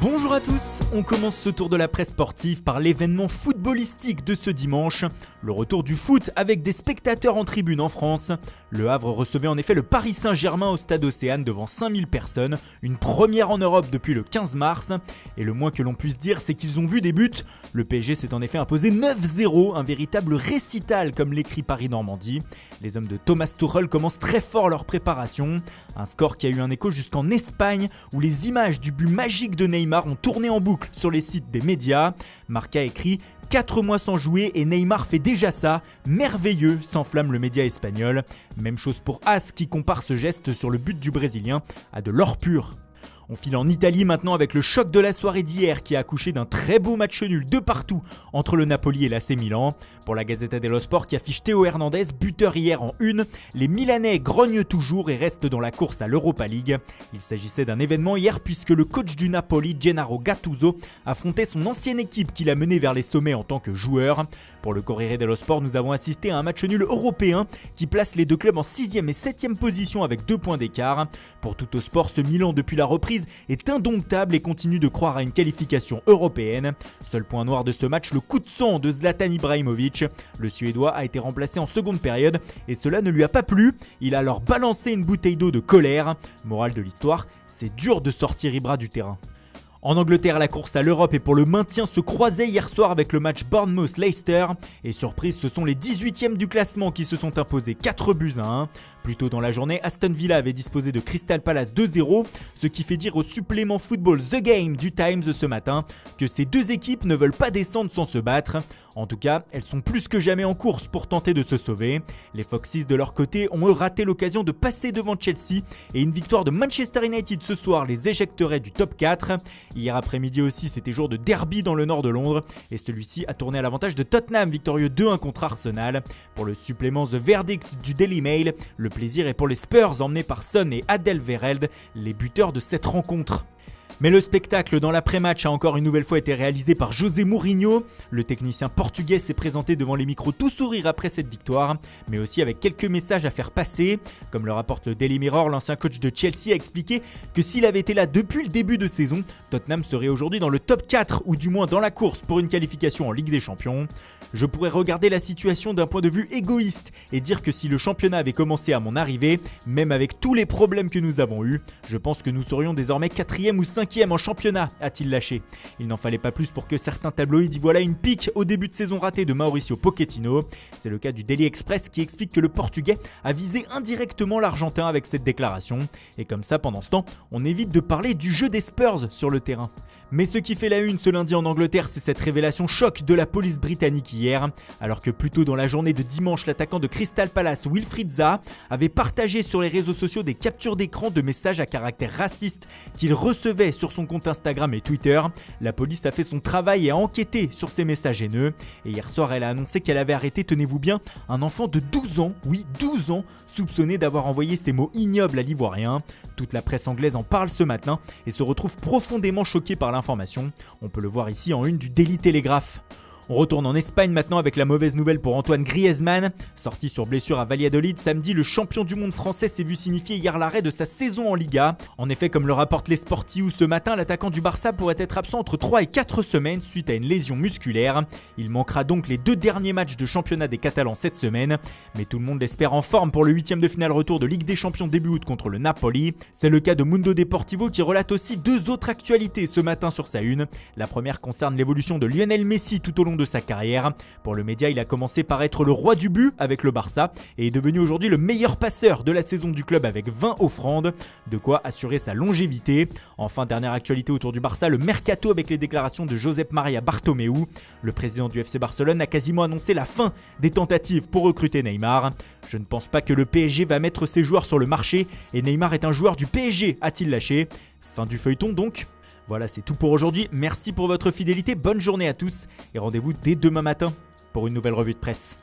Bonjour à tous, on commence ce tour de la presse sportive par l'événement footballistique de ce dimanche, le retour du foot avec des spectateurs en tribune en France. Le Havre recevait en effet le Paris Saint-Germain au stade Océane devant 5000 personnes, une première en Europe depuis le 15 mars. Et le moins que l'on puisse dire, c'est qu'ils ont vu des buts. Le PSG s'est en effet imposé 9-0, un véritable récital comme l'écrit Paris-Normandie. Les hommes de Thomas Tuchel commencent très fort leur préparation, un score qui a eu un écho jusqu'en Espagne où les images du but magique de Neymar ont tourné en boucle sur les sites des médias. Marca écrit 4 mois sans jouer et Neymar fait déjà ça, merveilleux, s'enflamme le média espagnol. Même chose pour AS qui compare ce geste sur le but du Brésilien à de l'or pur. On file en Italie maintenant avec le choc de la soirée d'hier qui a accouché d'un très beau match nul de partout entre le Napoli et l'AC Milan. Pour la Gazzetta dello Sport qui affiche Théo Hernandez, buteur hier en une, les Milanais grognent toujours et restent dans la course à l'Europa League. Il s'agissait d'un événement hier puisque le coach du Napoli, Gennaro Gattuso, affrontait son ancienne équipe qui l'a mené vers les sommets en tant que joueur. Pour le Corriere dello Sport, nous avons assisté à un match nul européen qui place les deux clubs en 6e et 7e position avec 2 points d'écart. Pour Tuttosport, ce Milan depuis la reprise est indomptable et continue de croire à une qualification européenne. Seul point noir de ce match, le coup de sang de Zlatan Ibrahimovic. Le Suédois a été remplacé en seconde période et cela ne lui a pas plu. Il a alors balancé une bouteille d'eau de colère. Morale de l'histoire, c'est dur de sortir Ibra du terrain. En Angleterre, la course à l'Europe et pour le maintien se croisait hier soir avec le match Bournemouth-Leicester. Et surprise, ce sont les 18e du classement qui se sont imposés 4-1. Plus tôt dans la journée, Aston Villa avait disposé de Crystal Palace 2-0, ce qui fait dire au supplément football The Game du Times ce matin que ces deux équipes ne veulent pas descendre sans se battre. En tout cas, elles sont plus que jamais en course pour tenter de se sauver. Les Foxes de leur côté ont raté l'occasion de passer devant Chelsea et une victoire de Manchester United ce soir les éjecterait du top 4. Hier après-midi aussi, c'était jour de derby dans le nord de Londres et celui-ci a tourné à l'avantage de Tottenham, victorieux 2-1 contre Arsenal. Pour le supplément The Verdict du Daily Mail, le plaisir est pour les Spurs emmenés par Son et Alderweireld, les buteurs de cette rencontre. Mais le spectacle dans l'après-match a encore une nouvelle fois été réalisé par José Mourinho. Le technicien portugais s'est présenté devant les micros tout sourire après cette victoire, mais aussi avec quelques messages à faire passer. Comme le rapporte le Daily Mirror, l'ancien coach de Chelsea a expliqué que s'il avait été là depuis le début de saison, Tottenham serait aujourd'hui dans le top 4 ou du moins dans la course pour une qualification en Ligue des Champions. Je pourrais regarder la situation d'un point de vue égoïste et dire que si le championnat avait commencé à mon arrivée, même avec tous les problèmes que nous avons eus, je pense que nous serions désormais 4e ou 5e en championnat, a-t-il lâché. Il n'en fallait pas plus pour que certains tabloïds y voient là une pique au début de saison ratée de Mauricio Pochettino. C'est le cas du Daily Express qui explique que le Portugais a visé indirectement l'Argentin avec cette déclaration. Et comme ça, pendant ce temps, on évite de parler du jeu des Spurs sur le terrain. Mais ce qui fait la une ce lundi en Angleterre, c'est cette révélation choc de la police britannique hier. Alors que plus tôt dans la journée de dimanche, l'attaquant de Crystal Palace, Wilfried Zaha, avait partagé sur les réseaux sociaux des captures d'écran de messages à caractère raciste qu'il recevait sur son compte Instagram et Twitter. La police a fait son travail et a enquêté sur ces messages haineux. Et hier soir, elle a annoncé qu'elle avait arrêté, tenez-vous bien, un enfant de 12 ans, oui 12 ans, soupçonné d'avoir envoyé ces mots ignobles à l'Ivoirien. Toute la presse anglaise en parle ce matin et se retrouve profondément choquée par l'information. On peut le voir ici en une du Daily Telegraph. On retourne en Espagne maintenant avec la mauvaise nouvelle pour Antoine Griezmann. Sorti sur blessure à Valladolid samedi, le champion du monde français s'est vu signifier hier l'arrêt de sa saison en Liga. En effet, comme le rapporte Les Sportius ce matin, l'attaquant du Barça pourrait être absent entre 3 et 4 semaines suite à une lésion musculaire. Il manquera donc les 2 derniers matchs de championnat des Catalans cette semaine. Mais tout le monde l'espère en forme pour le 8e de finale retour de Ligue des Champions début août contre le Napoli. C'est le cas de Mundo Deportivo qui relate aussi 2 autres actualités ce matin sur sa une. La première concerne l'évolution de Lionel Messi tout au long de sa carrière. Pour le média, il a commencé par être le roi du but avec le Barça et est devenu aujourd'hui le meilleur passeur de la saison du club avec 20 offrandes, de quoi assurer sa longévité. Enfin, dernière actualité autour du Barça, le mercato avec les déclarations de Josep Maria Bartomeu. Le président du FC Barcelone a quasiment annoncé la fin des tentatives pour recruter Neymar. Je ne pense pas que le PSG va mettre ses joueurs sur le marché et Neymar est un joueur du PSG, a-t-il lâché. Fin du feuilleton donc. Voilà, c'est tout pour aujourd'hui. Merci pour votre fidélité, bonne journée à tous et rendez-vous dès demain matin pour une nouvelle revue de presse.